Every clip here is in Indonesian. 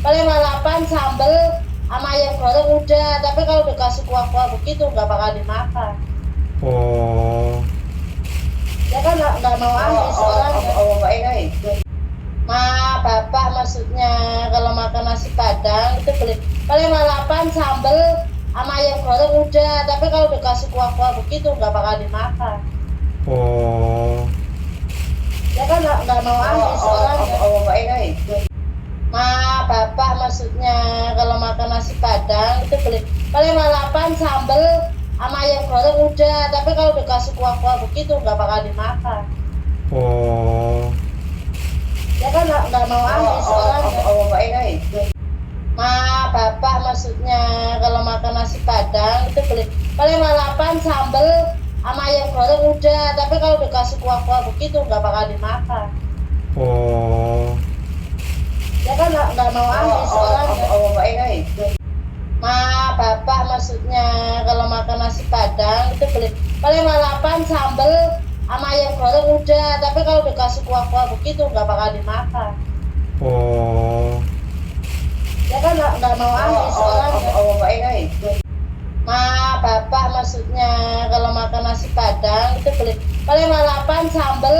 paling lalapan sambel sama ayam goreng udah, tapi kalau dikasih kuah-kuah begitu nggak bakal dimakan. Oh, Ya kan nggak mau amis orang. Mbak Ega itu. Bapak maksudnya kalau makan nasi padang itu beli paling lalapan sambel sama ayam goreng udah, tapi kalau dikasih kuah-kuah begitu nggak bakal dimakan. oh, Ya kan nggak mau amis orang. Mbak Ega itu. Bapak maksudnya kalau makan nasi padang itu beli paling lalapan sambel sama ayam goreng udah, tapi kalau dikasih kuah-kuah begitu nggak bakal dimakan. oh, Ya kan nggak mau amis orang. Mbak Ega itu. Bapak maksudnya kalau makan nasi padang itu beli paling lalapan sambel sama ayam goreng udah, tapi kalau dikasih kuah-kuah begitu nggak bakal dimakan. oh, Ya kan nggak mau amis orang. Mbak Ega itu. Bapak maksudnya kalau makan nasi padang itu beli paling lalapan sambel sama ayam goreng udah, tapi kalau dikasih kuah-kuah begitu nggak bakal dimakan. oh, Ya kan nggak mau amis orang. Mbak Ega itu. Bapak maksudnya kalau makan nasi padang itu beli paling lalapan sambel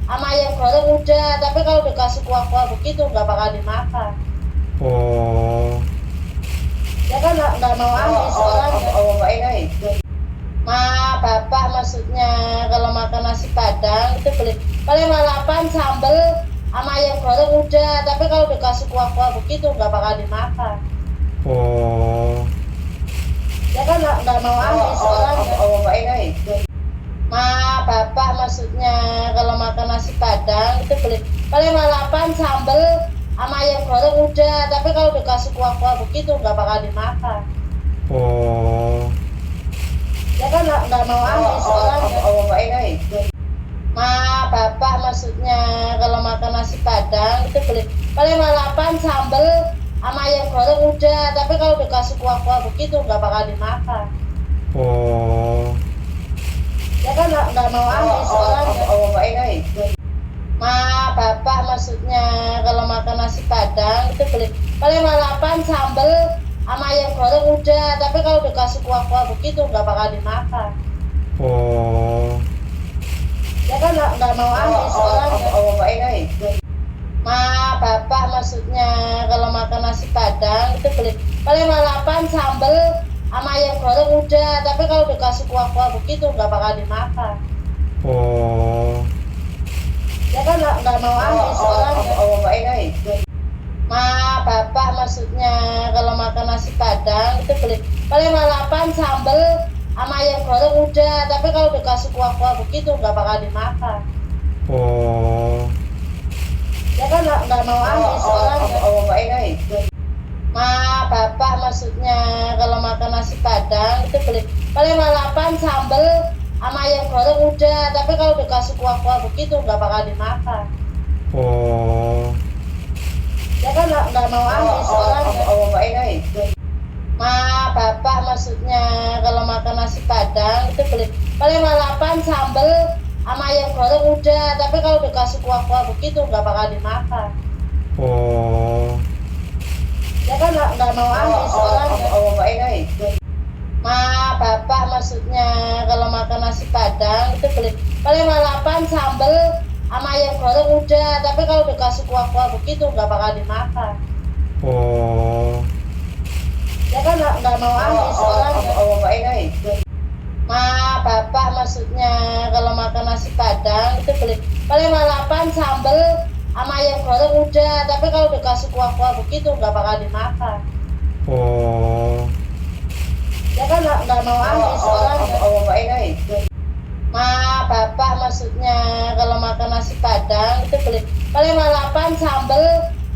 sama ayam goreng udah, tapi kalau dikasih kuah-kuah begitu nggak bakal dimakan. oh, Ya kan nggak mau amis orang. Mbak Ega itu. Bapak maksudnya kalau makan nasi padang itu beli paling lalapan sambel sama ayam goreng udah, tapi kalau dikasih kuah-kuah begitu nggak bakal dimakan. oh, Ya kan nggak mau amis orang. Mbak Ega itu. Bapak maksudnya kalau makan nasi padang itu beli paling lalapan sambel sama ayam goreng udah, tapi kalau dikasih kuah-kuah begitu nggak bakal dimakan. oh, Ya kan nggak mau amis orang. Mbak Ega itu. Bapak maksudnya kalau makan nasi padang itu beli paling lalapan sambel sama ayam goreng udah, tapi kalau dikasih kuah-kuah begitu nggak bakal dimakan. oh, Ya kan nggak mau amis orang. Mbak Ega itu. Bapak maksudnya kalau makan nasi padang itu beli paling lalapan sambel sama ayam goreng udah, tapi kalau dikasih kuah-kuah begitu nggak bakal dimakan. oh, Ya kan nggak mau amis orang. Mbak Ega itu. Bapak maksudnya kalau makan nasi padang itu beli paling lalapan sambel sama ayam goreng udah, tapi kalau dikasih kuah-kuah begitu nggak bakal dimakan. oh, Ya kan nggak mau amis orang. Mbak Ega itu. Bapak maksudnya kalau makan nasi padang itu beli paling lalapan sambel sama ayam goreng udah, tapi kalau dikasih kuah-kuah begitu nggak bakal dimakan. oh, Ya kan nggak mau amis orang. Mbak Ega itu. Bapak maksudnya kalau makan nasi padang itu beli paling lalapan sambel sama ayam goreng udah, tapi kalau dikasih kuah-kuah begitu nggak bakal dimakan. oh, Ya kan nggak mau amis orang. Mbak Ega itu. Bapak maksudnya kalau makan nasi padang itu beli paling lalapan sambel sama ayam goreng udah, tapi kalau dikasih kuah-kuah begitu nggak bakal dimakan. oh, Ya kan nggak mau amis orang. Mbak Ega itu. Bapak maksudnya kalau makan nasi padang itu beli paling lalapan sambel sama ayam goreng udah, tapi kalau dikasih kuah-kuah begitu nggak bakal dimakan. oh, Ya kan nggak mau amis orang. Mbak Ega itu. Bapak maksudnya kalau makan nasi padang itu beli paling lalapan sambel sama ayam goreng udah, tapi kalau dikasih kuah-kuah begitu nggak bakal dimakan. oh, Ya kan nggak mau amis orang. Mbak Ega itu. Bapak maksudnya kalau makan nasi padang itu beli paling lalapan sambel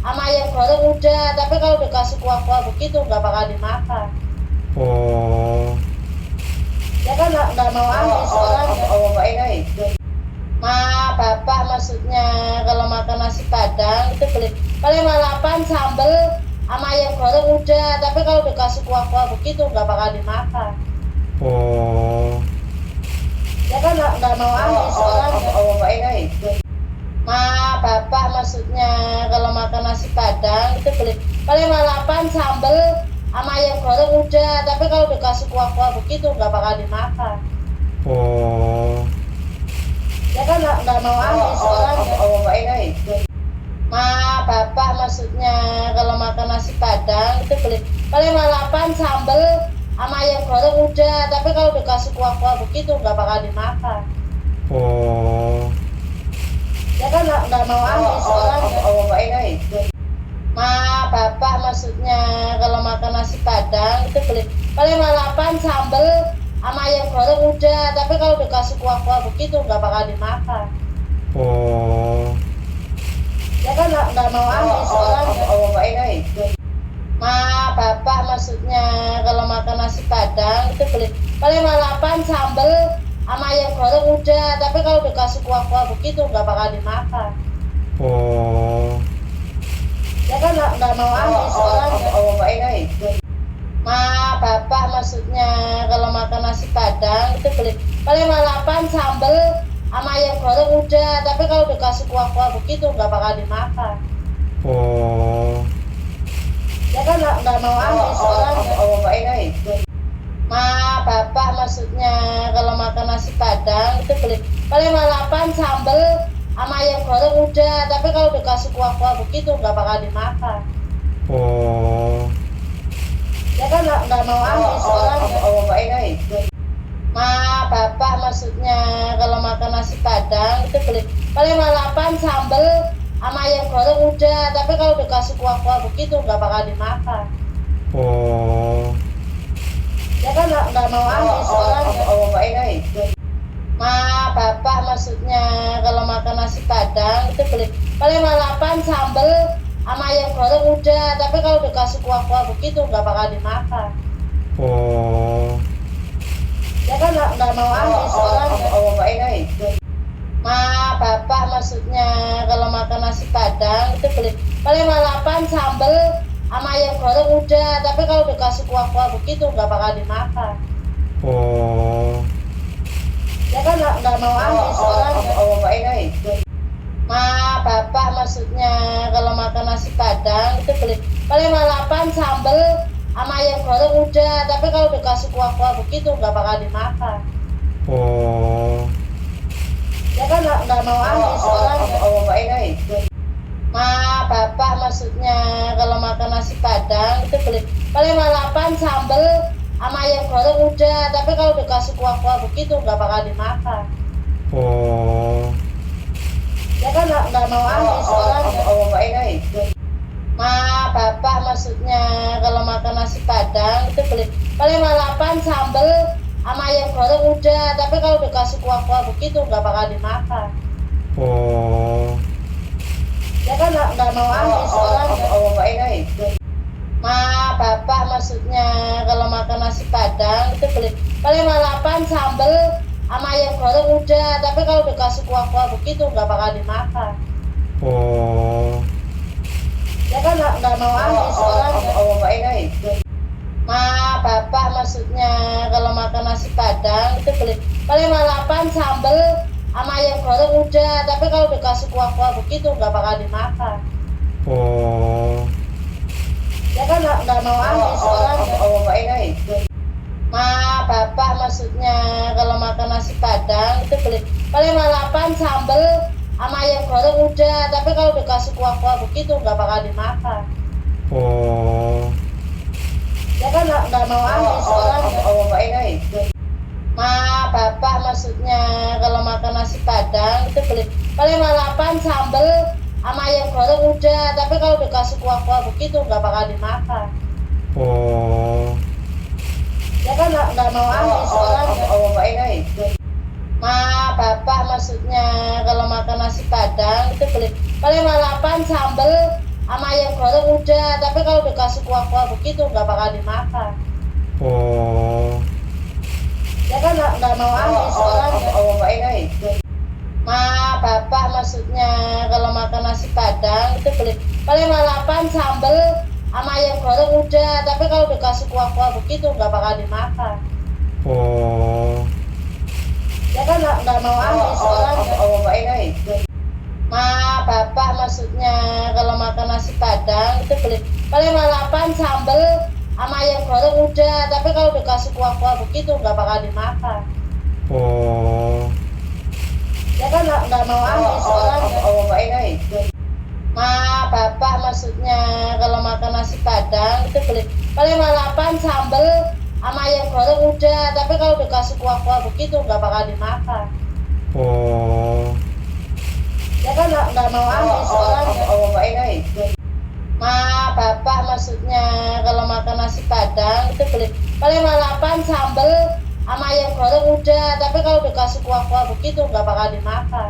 sama ayam goreng udah, tapi kalau dikasih kuah-kuah begitu nggak bakal dimakan. oh, Ya kan nggak mau amis orang. Mbak Ega itu. Bapak maksudnya kalau makan nasi padang itu beli paling lalapan sambel sama ayam goreng udah, tapi kalau dikasih kuah-kuah begitu nggak bakal dimakan. oh, Ya kan nggak mau amis orang. Mbak Ega itu. Bapak maksudnya kalau makan nasi padang itu beli paling lalapan sambel sama ayam goreng udah, tapi kalau dikasih kuah-kuah begitu nggak bakal dimakan. oh, Ya kan nggak mau habis orang ya. Baik. Bapak maksudnya kalau makan nasi padang itu beli paling lalapan sambel sama ayam goreng udah, tapi kalau dikasih kuah-kuah begitu nggak bakal dimakan. oh, Ya kan nggak mau habis orang ya. Baik. Bapak maksudnya kalau makan nasi padang itu beli paling lalapan sambel sama ayam goreng udah, tapi kalau dikasih kuah-kuah begitu nggak bakal dimakan. oh, Ya kan nggak mau habis orang ya. Baik. Bapak maksudnya kalau makan nasi padang itu beli paling lalapan sambel sama ayam goreng udah, tapi kalau dikasih kuah-kuah begitu nggak bakal dimakan. oh, Ya kan nggak mau habis orang ya. Baik. Bapak maksudnya kalau makan nasi padang itu beli paling lalapan sambel sama ayam goreng udah, tapi kalau dikasih kuah-kuah begitu nggak bakal dimakan. oh, Ya kan nggak mau habis orang ya. Baik. Bapak maksudnya kalau makan nasi padang itu beli paling lalapan sambel sama ayam goreng udah, tapi kalau dikasih kuah-kuah begitu nggak bakal dimakan. oh, Ya kan nggak mau habis orang ya. Baik. Bapak maksudnya kalau makan nasi padang itu beli paling lalapan sambel sama ayam goreng udah, tapi kalau dikasih kuah-kuah begitu nggak bakal dimakan. oh, Ya kan nggak mau habis orang ya. Baik. Bapak maksudnya kalau makan nasi padang itu beli paling lalapan sambel sama ayam goreng udah, tapi kalau dikasih kuah-kuah begitu nggak bakal dimakan. oh, Ya kan nggak mau habis orang ya. Baik. Bapak maksudnya kalau makan nasi padang itu beli paling lalapan sambel sama ayam goreng udah, tapi kalau dikasih kuah-kuah begitu nggak bakal dimakan. oh, Ya kan nggak mau habis orang ya. Baik. Bapak maksudnya kalau makan nasi padang itu beli paling lalapan sambel sama ayam goreng udah, tapi kalau dikasih kuah-kuah begitu nggak bakal dimakan. oh, Ya kan nggak mau habis orang ya. Baik. Bapak maksudnya kalau makan nasi padang itu beli paling lalapan sambel sama ayam goreng udah, tapi kalau dikasih kuah-kuah begitu nggak bakal dimakan. oh, Ya kan nggak mau habis orang ya. Baik. Bapak maksudnya kalau makan nasi padang itu beli paling lalapan sambel sama ayam goreng udah, tapi kalau dikasih kuah-kuah begitu nggak bakal dimakan. oh, Ya kan nggak mau habis orang ya. Baik. Bapak maksudnya kalau makan nasi padang itu beli paling lalapan sambel sama ayam goreng udah, tapi kalau dikasih kuah-kuah begitu nggak bakal dimakan. oh, Ya kan nggak mau habis orang ya. Baik. Bapak maksudnya kalau makan nasi padang itu beli paling lalapan sambel sama ayam goreng udah, tapi kalau dikasih kuah-kuah begitu nggak bakal dimakan. oh, Ya kan nggak mau habis orang ya. Baik. Bapak maksudnya kalau makan nasi padang itu beli paling lalapan sambel sama ayam goreng udah, tapi kalau dikasih kuah-kuah begitu nggak bakal dimakan. oh, Ya kan nggak mau habis orang ya. Baik. Bapak maksudnya kalau makan nasi padang itu beli paling lalapan sambel sama ayam goreng udah, tapi kalau dikasih kuah-kuah begitu nggak bakal dimakan. oh, Ya kan nggak mau habis orang ya. Baik. Bapak maksudnya kalau makan nasi padang itu beli paling lalapan sambel sama ayam goreng udah, tapi kalau dikasih kuah-kuah begitu nggak bakal dimakan. oh, Ya kan nggak mau habis orang ya. Baik. Bapak maksudnya kalau makan nasi padang itu beli paling lalapan sambel sama ayam goreng udah, tapi kalau dikasih kuah-kuah begitu nggak bakal dimakan. oh, Ya kan nggak mau habis orang ya. Baik. Bapak maksudnya kalau makan nasi padang itu beli paling lalapan sambel sama ayam goreng udah, tapi kalau dikasih kuah-kuah begitu nggak bakal dimakan. oh, Ya kan nggak mau amis orang kan. baik, baik. Bapak maksudnya kalau makan nasi padang itu beli paling lalapan sambel sama ayam goreng udah, tapi kalau dikasih kuah-kuah begitu nggak bakal dimakan. oh, Ya kan nggak mau amis orang kan. baik, baik. Bapak maksudnya kalau makan nasi padang itu beli paling lalapan sambel sama ayam goreng udah, tapi kalau dikasih kuah-kuah begitu nggak bakal dimakan.